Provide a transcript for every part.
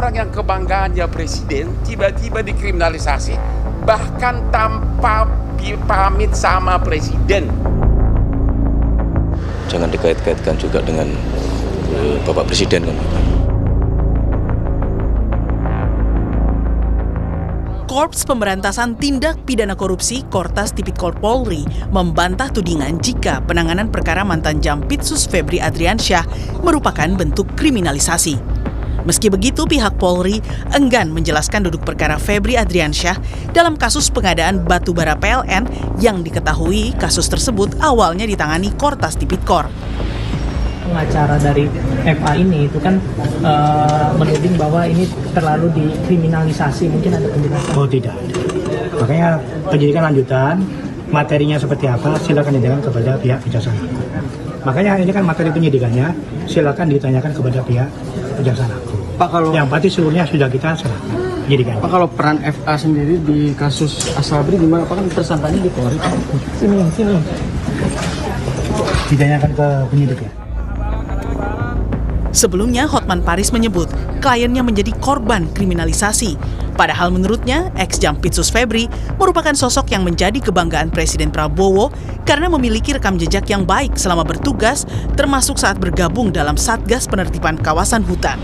orang yang kebanggaannya presiden tiba-tiba dikriminalisasi, bahkan tanpa pamit sama presiden. Jangan dikait-kaitkan juga dengan Bapak Presiden kan. Korps Pemberantasan Tindak Pidana Korupsi Kortas Tipikor Polri membantah tudingan jika penanganan perkara mantan Jampitsus Febri Adriansyah merupakan bentuk kriminalisasi. Meski begitu, pihak Polri enggan menjelaskan duduk perkara Febri Adriansyah dalam kasus pengadaan batubara PLN yang diketahui kasus tersebut awalnya ditangani Kortas Tipikor. Pengacara dari FA ini itu kan menuding bahwa ini terlalu dikriminalisasi, mungkin ada penjelasan? Oh tidak, makanya penyidikan lanjutan, materinya seperti apa silakan ditanyakan kepada pihak kejaksaan. Makanya ini kan materi penyidikannya silakan ditanyakan kepada pihak kejaksaan. Pak, kalau yang pasti seluruhnya sudah kita serahkan penyidikannya. Pak, kalau peran FA sendiri di kasus Asabri gimana? Pak, kan tersangkanya di Polri. Sini. Ditanyakan ke penyidiknya. Sebelumnya, Hotman Paris menyebut kliennya menjadi korban kriminalisasi. Padahal menurutnya, ex-Jampitsus Febri merupakan sosok yang menjadi kebanggaan Presiden Prabowo karena memiliki rekam jejak yang baik selama bertugas, termasuk saat bergabung dalam Satgas Penertiban Kawasan Hutan.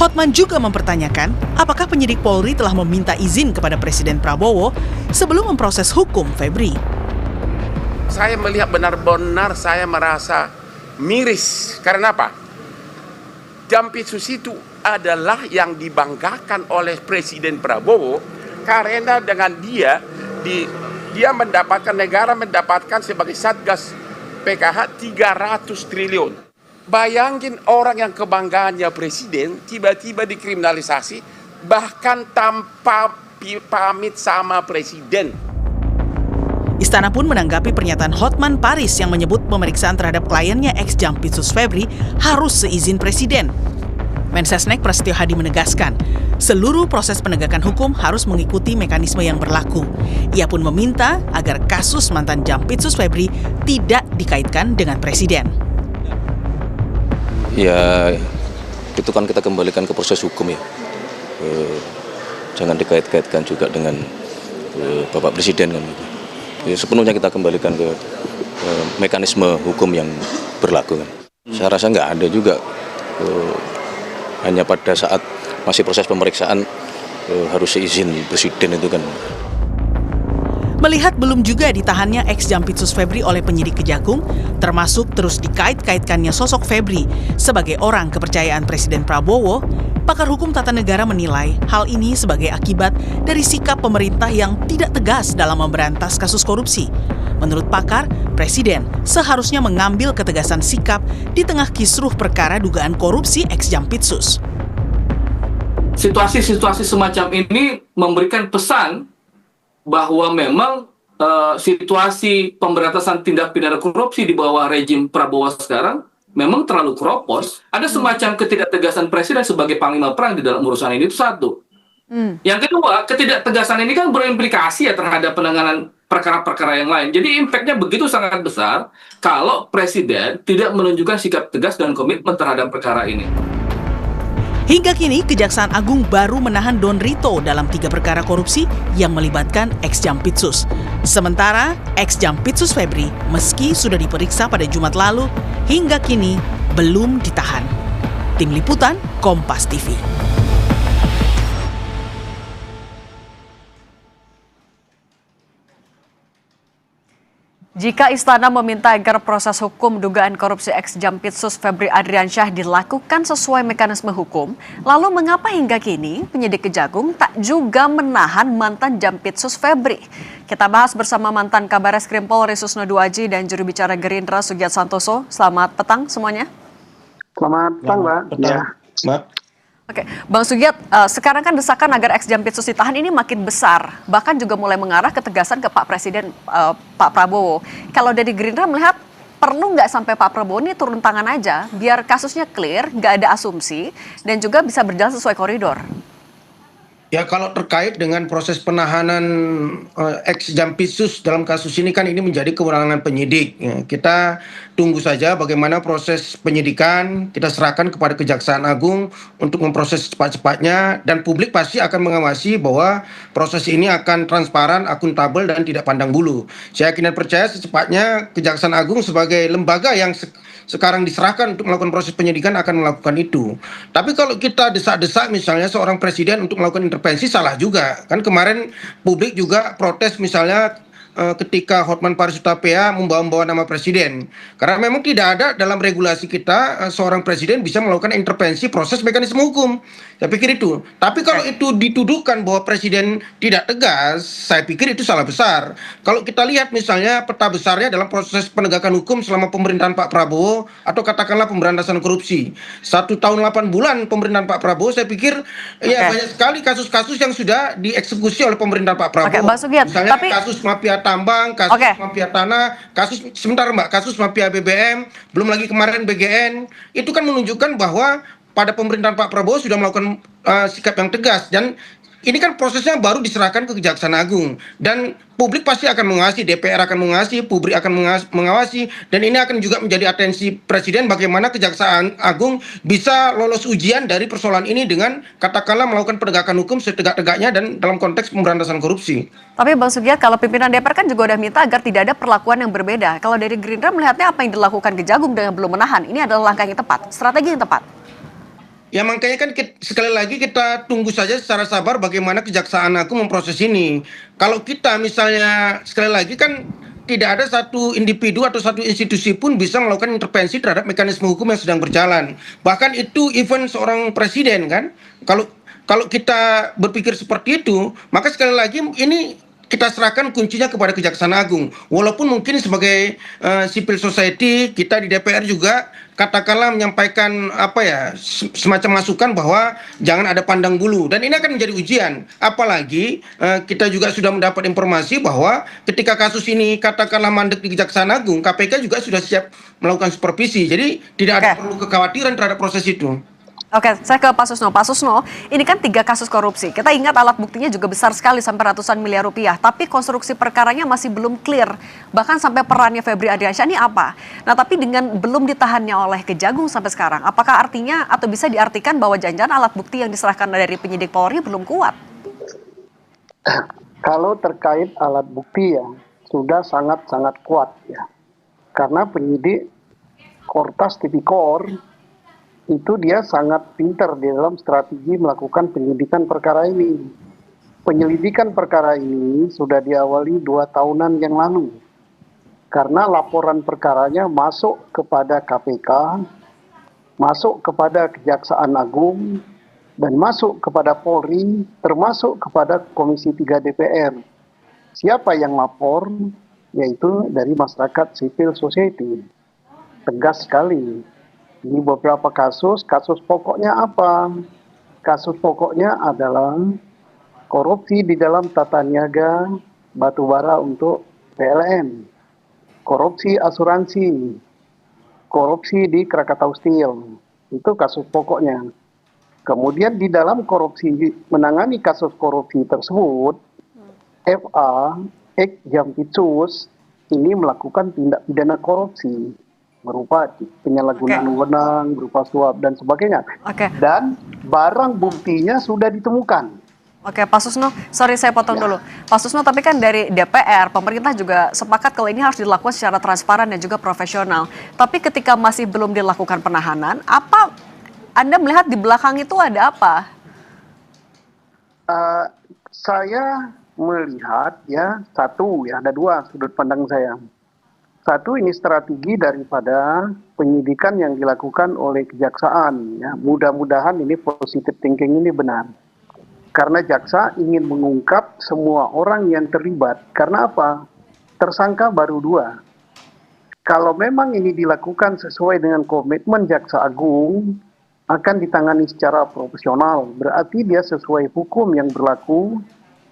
Hotman juga mempertanyakan apakah penyidik Polri telah meminta izin kepada Presiden Prabowo sebelum memproses hukum Febri. Saya melihat benar-benar saya merasa miris. Karena apa? Jampitsus itu adalah yang dibanggakan oleh Presiden Prabowo karena dengan dia mendapatkan, negara mendapatkan sebagai Satgas PKH 300 triliun. Bayangin orang yang kebanggaannya presiden tiba-tiba dikriminalisasi bahkan tanpa pamit sama presiden. Istana pun menanggapi pernyataan Hotman Paris yang menyebut pemeriksaan terhadap kliennya ex-Jampitsus Febri harus seizin presiden. Mensesnek Prasetyo Hadi menegaskan, seluruh proses penegakan hukum harus mengikuti mekanisme yang berlaku. Ia pun meminta agar kasus mantan Jampitsus Febri tidak dikaitkan dengan presiden. Ya, itu kan kita kembalikan ke proses hukum ya. Jangan dikait-kaitkan juga dengan Bapak Presiden kan. Ya, sepenuhnya kita kembalikan ke mekanisme hukum yang berlaku kan. Saya rasa nggak ada juga. Hanya pada saat masih proses pemeriksaan harus seizin presiden itu kan. Melihat belum juga ditahannya ex-Jampitsus Febri oleh penyidik Kejagung, termasuk terus dikait-kaitkannya sosok Febri sebagai orang kepercayaan Presiden Prabowo, pakar hukum tata negara menilai hal ini sebagai akibat dari sikap pemerintah yang tidak tegas dalam memberantas kasus korupsi. Menurut pakar, Presiden seharusnya mengambil ketegasan sikap di tengah kisruh perkara dugaan korupsi ex-Jampitsus. Situasi-situasi semacam ini memberikan pesan bahwa memang situasi pemberantasan tindak pidana korupsi di bawah rejim Prabowo sekarang memang terlalu keropos. Ada semacam ketidaktegasan presiden sebagai panglima perang di dalam urusan ini, itu satu. Yang kedua, ketidaktegasan ini kan berimplikasi ya terhadap penanganan perkara-perkara yang lain. Jadi impact-nya begitu sangat besar kalau presiden tidak menunjukkan sikap tegas dan komitmen terhadap perkara ini. Hingga kini, Kejaksaan Agung baru menahan Don Rito dalam 3 perkara korupsi yang melibatkan ex-Jampitsus. Sementara, ex-Jampitsus Febri, meski sudah diperiksa pada Jumat lalu, hingga kini belum ditahan. Tim Liputan, Kompas TV. Jika Istana meminta agar proses hukum dugaan korupsi ex-Jampitsus Febri Adriansyah dilakukan sesuai mekanisme hukum, lalu mengapa hingga kini penyidik Kejagung tak juga menahan mantan Jampitsus Febri? Kita bahas bersama mantan Kabareskrim Polri Susno Duaji dan juru bicara Gerindra Sugiat Santoso. Selamat petang semuanya. Selamat petang, Mbak. Ya. Mbak. Oke, Bang Sugiat, sekarang kan desakan agar ex-Jampitsus ditahan ini makin besar, bahkan juga mulai mengarah ketegasan ke Pak Presiden Pak Prabowo. Kalau dari Gerindra melihat perlu nggak sampai Pak Prabowo ini turun tangan aja, biar kasusnya clear, nggak ada asumsi, dan juga bisa berjalan sesuai koridor? Ya, kalau terkait dengan proses penahanan ex Jampitsus dalam kasus ini kan ini menjadi kewenangan penyidik. Ya, kita tunggu saja bagaimana proses penyidikan, kita serahkan kepada Kejaksaan Agung untuk memproses cepat-cepatnya, dan publik pasti akan mengawasi bahwa proses ini akan transparan, akuntabel, dan tidak pandang bulu. Saya yakin dan percaya secepatnya Kejaksaan Agung sebagai lembaga yang sekarang diserahkan untuk melakukan proses penyidikan akan melakukan itu. Tapi kalau kita desak-desak misalnya seorang presiden untuk melakukan intervensi, salah juga. Kan kemarin publik juga protes misalnya ketika Hotman Paris Hutapea membawa nama presiden. Karena memang tidak ada dalam regulasi kita seorang presiden bisa melakukan intervensi proses mekanisme hukum. Saya pikir itu. Tapi kalau itu dituduhkan bahwa presiden tidak tegas, saya pikir itu salah besar. Kalau kita lihat misalnya peta besarnya dalam proses penegakan hukum selama pemerintahan Pak Prabowo atau katakanlah pemberantasan korupsi. 1 tahun 8 bulan pemerintahan Pak Prabowo, saya pikir ya banyak sekali kasus-kasus yang sudah dieksekusi oleh pemerintahan Pak Prabowo. Misalnya kasus mafia tambang, kasus mafia tanah, kasus mafia BBM, belum lagi kemarin BGN. Itu kan menunjukkan bahwa pada pemerintahan Pak Prabowo sudah melakukan sikap yang tegas, dan ini kan prosesnya baru diserahkan ke Kejaksaan Agung, dan publik pasti akan mengawasi, DPR akan mengawasi, publik akan mengawasi, dan ini akan juga menjadi atensi presiden bagaimana Kejaksaan Agung bisa lolos ujian dari persoalan ini dengan katakanlah melakukan penegakan hukum setegak-tegaknya dan dalam konteks pemberantasan korupsi. Tapi Bang Sugiyat, kalau pimpinan DPR kan juga udah minta agar tidak ada perlakuan yang berbeda. Kalau dari Gerindra melihatnya apa yang dilakukan Kejagung dengan belum menahan, ini adalah langkah yang tepat, strategi yang tepat? Ya makanya kan sekali lagi kita tunggu saja secara sabar bagaimana Kejaksaan Agung memproses ini. Kalau kita misalnya sekali lagi kan tidak ada satu individu atau satu institusi pun bisa melakukan intervensi terhadap mekanisme hukum yang sedang berjalan. Bahkan itu event seorang presiden kan. Kalau kita berpikir seperti itu, maka sekali lagi ini kita serahkan kuncinya kepada Kejaksaan Agung. Walaupun mungkin sebagai civil society kita di DPR juga katakanlah menyampaikan semacam masukan bahwa jangan ada pandang bulu, dan ini akan menjadi ujian. Apalagi kita juga sudah mendapat informasi bahwa ketika kasus ini katakanlah mandek di Kejaksaan Agung, KPK juga sudah siap melakukan supervisi. Jadi tidak ada perlu kekhawatiran terhadap proses itu. Oke, saya ke Pak Susno. Pak Susno, ini kan 3 kasus korupsi. Kita ingat alat buktinya juga besar sekali sampai ratusan miliar rupiah. Tapi konstruksi perkaranya masih belum clear. Bahkan sampai perannya Febri Ardiansyah ini apa? Nah, tapi dengan belum ditahannya oleh Kejagung sampai sekarang, apakah artinya atau bisa diartikan bahwa jangan-jangan alat bukti yang diserahkan dari penyidik Polri belum kuat? Kalau terkait alat bukti ya, sudah sangat-sangat kuat ya. Karena penyidik Kortas Tipikor itu dia sangat pintar di dalam strategi melakukan penyidikan perkara ini. Penyelidikan perkara ini sudah diawali 2 tahunan yang lalu. Karena laporan perkaranya masuk kepada KPK, masuk kepada Kejaksaan Agung, dan masuk kepada Polri, termasuk kepada Komisi 3 DPR. Siapa yang lapor? Yaitu dari masyarakat civil society. Tegas sekali. Di beberapa kasus pokoknya apa? Kasus pokoknya adalah korupsi di dalam tata niaga batubara untuk PLN, korupsi asuransi, korupsi di Krakatau Steel. Itu kasus pokoknya. Kemudian di dalam korupsi, menangani kasus korupsi tersebut, FA, ex Jampitsus, ini melakukan tindak pidana korupsi berupa penyalahgunaan wewenang, berupa suap dan sebagainya. Dan barang buktinya sudah ditemukan. Oke, Pak Susno, sorry saya potong dulu. Pak Susno, tapi kan dari DPR, pemerintah juga sepakat kalau ini harus dilakukan secara transparan dan juga profesional. Tapi ketika masih belum dilakukan penahanan, apa Anda melihat di belakang itu ada apa? Saya melihat ya ada 2 sudut pandang saya. Satu, ini strategi daripada penyidikan yang dilakukan oleh kejaksaan. Ya. Mudah-mudahan ini positive thinking ini benar. Karena jaksa ingin mengungkap semua orang yang terlibat. Karena apa? Tersangka baru 2. Kalau memang ini dilakukan sesuai dengan komitmen Jaksa Agung, akan ditangani secara profesional. Berarti dia sesuai hukum yang berlaku,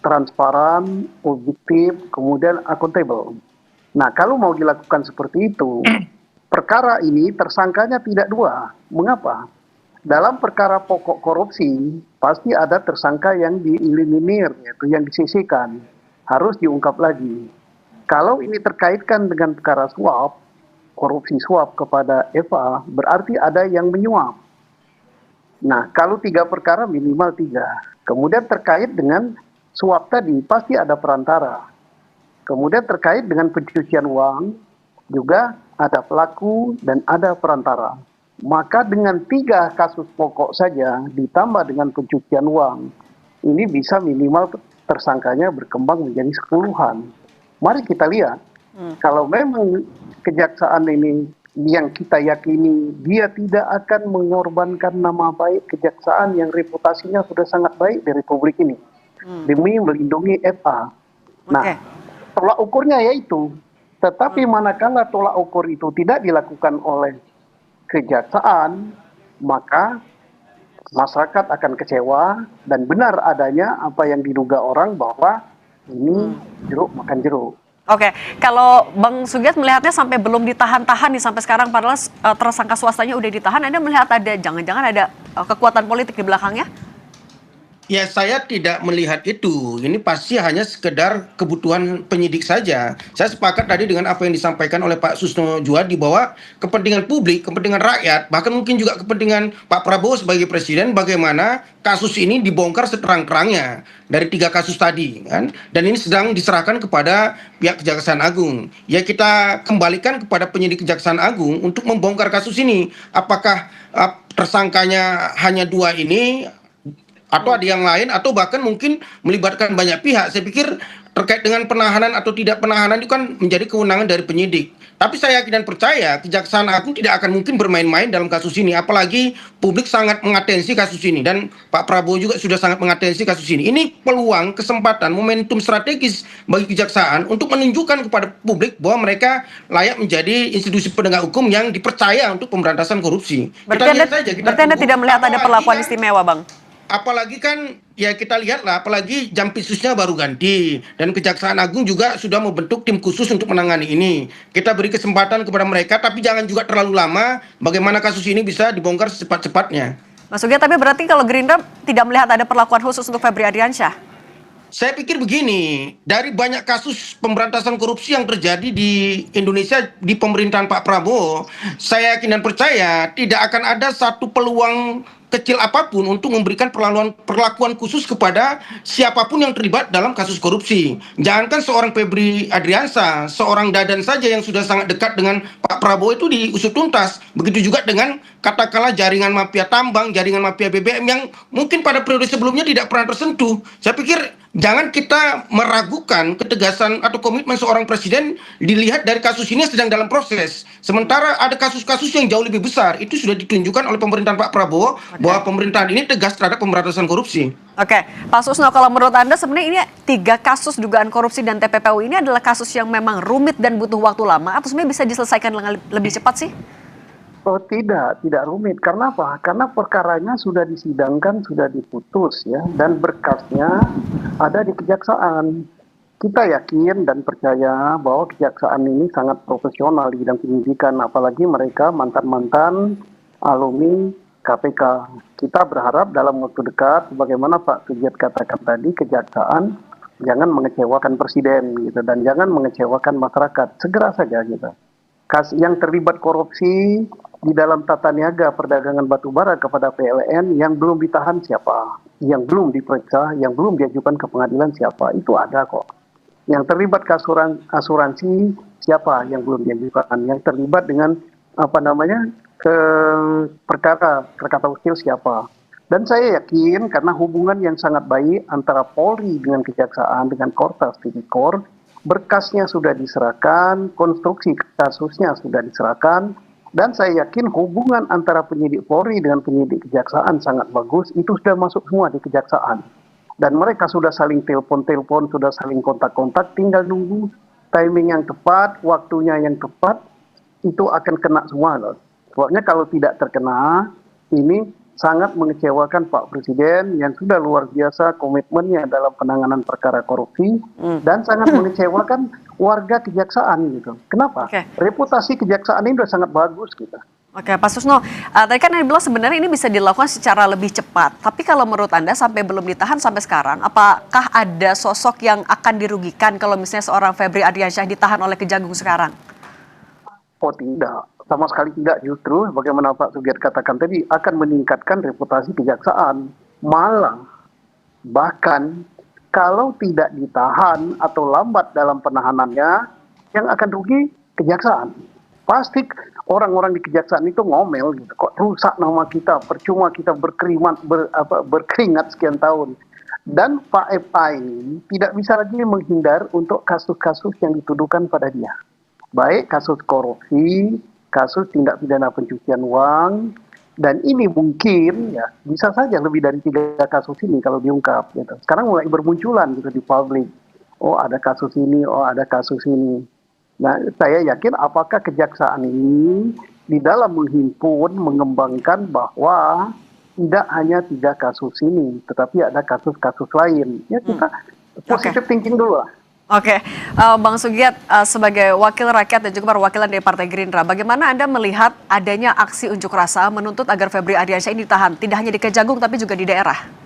transparan, objektif, kemudian akuntabel. Nah, kalau mau dilakukan seperti itu, perkara ini tersangkanya tidak 2. Mengapa? dalam perkara pokok korupsi pasti ada tersangka yang dieliminir, yaitu yang disisihkan, harus diungkap lagi. Kalau ini terkaitkan dengan perkara suap, korupsi suap kepada FA, berarti ada yang menyuap. Nah, kalau 3 perkara minimal 3. Kemudian terkait dengan suap tadi pasti ada perantara. Kemudian terkait dengan pencucian uang juga ada pelaku dan ada perantara. Maka dengan 3 kasus pokok saja ditambah dengan pencucian uang, ini bisa minimal tersangkanya berkembang menjadi 10-an. Mari kita lihat, kalau memang kejaksaan ini yang kita yakini dia tidak akan mengorbankan nama baik kejaksaan yang reputasinya sudah sangat baik di Republik ini demi melindungi FA. Nah, tolak ukurnya yaitu, tetapi manakala tolak ukur itu tidak dilakukan oleh kejaksaan, maka masyarakat akan kecewa dan benar adanya apa yang diduga orang bahwa ini jeruk makan jeruk. Oke, kalau Bang Sugiat melihatnya sampai belum ditahan-tahan nih sampai sekarang, padahal tersangka swastanya udah ditahan, Anda melihat ada jangan-jangan ada kekuatan politik di belakangnya? Ya, saya tidak melihat itu. Ini pasti hanya sekedar kebutuhan penyidik saja. Saya sepakat tadi dengan apa yang disampaikan oleh Pak Susno Juwadi bahwa kepentingan publik, kepentingan rakyat, bahkan mungkin juga kepentingan Pak Prabowo sebagai presiden, bagaimana kasus ini dibongkar seterang-terangnya dari 3 kasus tadi, kan? Dan ini sedang diserahkan kepada pihak Kejaksaan Agung. Ya, kita kembalikan kepada penyidik Kejaksaan Agung untuk membongkar kasus ini. Apakah tersangkanya hanya 2 ini, atau ada yang lain, atau bahkan mungkin melibatkan banyak pihak. Saya pikir terkait dengan penahanan atau tidak penahanan itu kan menjadi kewenangan dari penyidik. Tapi saya yakin dan percaya Kejaksaan Agung tidak akan mungkin bermain-main dalam kasus ini. Apalagi publik sangat mengatensi kasus ini. Dan Pak Prabowo juga sudah sangat mengatensi kasus ini. Ini peluang, kesempatan, momentum strategis bagi Kejaksaan untuk menunjukkan kepada publik bahwa mereka layak menjadi institusi penegak hukum yang dipercaya untuk pemberantasan korupsi. Berarti Anda tidak melihat ada perlakuan istimewa, Bang? Apalagi kan ya kita lihatlah, apalagi Jampitsusnya baru ganti dan Kejaksaan Agung juga sudah membentuk tim khusus untuk menangani ini. Kita beri kesempatan kepada mereka, tapi jangan juga terlalu lama. Bagaimana kasus ini bisa dibongkar secepat-cepatnya. Mas Sugiat, tapi berarti kalau Gerindra tidak melihat ada perlakuan khusus untuk Febri Ardiansyah? Saya pikir begini, dari banyak kasus pemberantasan korupsi yang terjadi di Indonesia di pemerintahan Pak Prabowo, saya yakin dan percaya tidak akan ada satu peluang kecil apapun untuk memberikan perlakuan khusus kepada siapapun yang terlibat dalam kasus korupsi. Jangankan seorang Febri Ardiansyah, seorang Dadan saja yang sudah sangat dekat dengan Pak Prabowo itu diusut tuntas. Begitu juga dengan katakanlah jaringan mafia tambang, jaringan mafia BBM yang mungkin pada periode sebelumnya tidak pernah tersentuh. Saya pikir jangan kita meragukan ketegasan atau komitmen seorang presiden dilihat dari kasus ini sedang dalam proses. Sementara ada kasus-kasus yang jauh lebih besar, itu sudah ditunjukkan oleh pemerintahan Pak Prabowo bahwa pemerintahan ini tegas terhadap pemberantasan korupsi. Oke, Pak Susno, kalau menurut Anda sebenarnya ini 3 kasus dugaan korupsi dan TPPU ini adalah kasus yang memang rumit dan butuh waktu lama atau sebenarnya bisa diselesaikan dengan lebih cepat sih? Oh tidak rumit. Karena apa? Karena perkaranya sudah disidangkan, sudah diputus ya, dan berkasnya ada di kejaksaan. Kita yakin dan percaya bahwa kejaksaan ini sangat profesional di bidang penyidikan, apalagi mereka mantan-mantan alumni KPK. Kita berharap dalam waktu dekat, bagaimana Pak Sugiat katakan tadi, kejaksaan jangan mengecewakan presiden gitu, dan jangan mengecewakan masyarakat. Segera saja gitu. Yang terlibat korupsi di dalam tata niaga perdagangan batubara kepada PLN yang belum ditahan siapa, yang belum diperiksa, yang belum diajukan ke pengadilan siapa, itu ada kok. Yang terlibat ke asuransi siapa yang belum diajukan, yang terlibat dengan perkara usil siapa. Dan saya yakin karena hubungan yang sangat baik antara Polri dengan Kejaksaan, dengan Kortas Tipikor, berkasnya sudah diserahkan, konstruksi kasusnya sudah diserahkan, dan saya yakin hubungan antara penyidik Polri dengan penyidik Kejaksaan sangat bagus, itu sudah masuk semua di Kejaksaan. Dan mereka sudah saling telepon, sudah saling kontak-kontak, tinggal nunggu timing yang tepat, waktunya yang tepat, itu akan kena semua loh. Sebabnya kalau tidak terkena, ini sangat mengecewakan Pak Presiden yang sudah luar biasa komitmennya dalam penanganan perkara korupsi, dan sangat mengecewakan warga kejaksaan gitu. Kenapa? Reputasi kejaksaan ini sudah sangat bagus gitu. Oke, Pak Susno, tadi kan Anda bilang sebenarnya ini bisa dilakukan secara lebih cepat. Tapi kalau menurut Anda sampai belum ditahan sampai sekarang, apakah ada sosok yang akan dirugikan kalau misalnya seorang Febri Ardiansyah ditahan oleh Kejagung sekarang? Oh tidak, sama sekali tidak. Justru bagaimana Pak Sugiat katakan tadi akan meningkatkan reputasi kejaksaan. Malah bahkan kalau tidak ditahan atau lambat dalam penahanannya, yang akan rugi kejaksaan. Pasti orang-orang di kejaksaan itu ngomel gitu. Kok rusak nama kita, percuma kita berkeringat sekian tahun. Dan Pak FA ini tidak bisa lagi menghindar untuk kasus-kasus yang dituduhkan pada dia. Baik kasus korupsi, kasus tindak pidana pencucian uang, dan ini mungkin ya bisa saja lebih dari 3 kasus ini kalau diungkap. Gitu. Sekarang mulai bermunculan gitu di publik. Oh ada kasus ini, oh ada kasus ini. Nah, saya yakin apakah kejaksaan ini di dalam menghimpun, mengembangkan bahwa tidak hanya 3 kasus ini, tetapi ada kasus-kasus lain. Ya kita positive thinking dulu lah. Oke, Bang Sugiat sebagai wakil rakyat dan juga perwakilan dari Partai Gerindra, bagaimana Anda melihat adanya aksi unjuk rasa menuntut agar Febri Ardiansyah ini ditahan, tidak hanya di Kejagung tapi juga di daerah?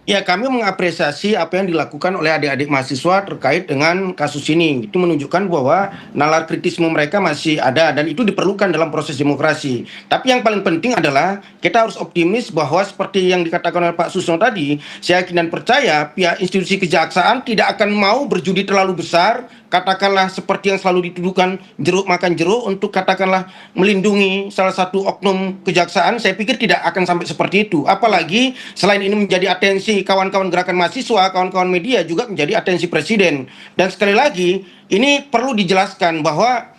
Ya, kami mengapresiasi apa yang dilakukan oleh adik-adik mahasiswa terkait dengan kasus ini. Itu menunjukkan bahwa nalar kritisme mereka masih ada dan itu diperlukan dalam proses demokrasi. Tapi yang paling penting adalah kita harus optimis bahwa seperti yang dikatakan oleh Pak Susno tadi, saya yakin dan percaya pihak institusi kejaksaan tidak akan mau berjudi terlalu besar, katakanlah seperti yang selalu dituduhkan jeruk makan jeruk untuk katakanlah melindungi salah satu oknum kejaksaan. Saya pikir tidak akan sampai seperti itu. Apalagi selain ini menjadi atensi kawan-kawan gerakan mahasiswa, kawan-kawan media juga menjadi atensi presiden. Dan sekali lagi, ini perlu dijelaskan bahwa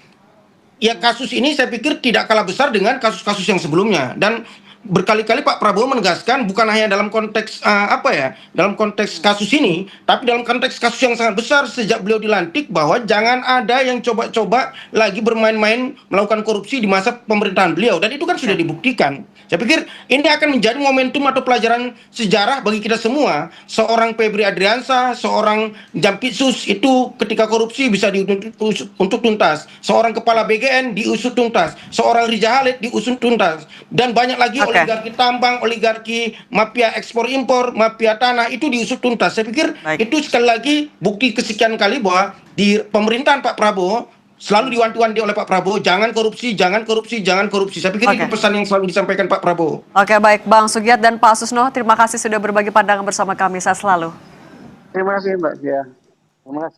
ya kasus ini saya pikir tidak kalah besar dengan kasus-kasus yang sebelumnya. Dan berkali-kali Pak Prabowo menegaskan bukan hanya dalam konteks dalam konteks kasus ini, tapi dalam konteks kasus yang sangat besar sejak beliau dilantik bahwa jangan ada yang coba-coba lagi bermain-main melakukan korupsi di masa pemerintahan beliau, dan itu kan sudah dibuktikan. Saya pikir ini akan menjadi momentum atau pelajaran sejarah bagi kita semua. Seorang Febri Ardiansyah, seorang Jampitsus itu ketika korupsi bisa diusut untuk tuntas. Seorang kepala BGN diusut tuntas. Seorang Riza Khalid diusut tuntas. Dan banyak lagi oligarki tambang, oligarki mafia ekspor impor, mafia tanah itu diusut tuntas. Saya pikir itu sekali lagi bukti kesekian kali bahwa di pemerintahan Pak Prabowo selalu diwanti-wanti oleh Pak Prabowo, jangan korupsi, jangan korupsi, jangan korupsi. Saya pikir itu pesan yang selalu disampaikan Pak Prabowo. Oke, baik Bang Sugiat dan Pak Susno, terima kasih sudah berbagi pandangan bersama kami. Sehat selalu. Terima kasih Mbak Gia. Terima kasih.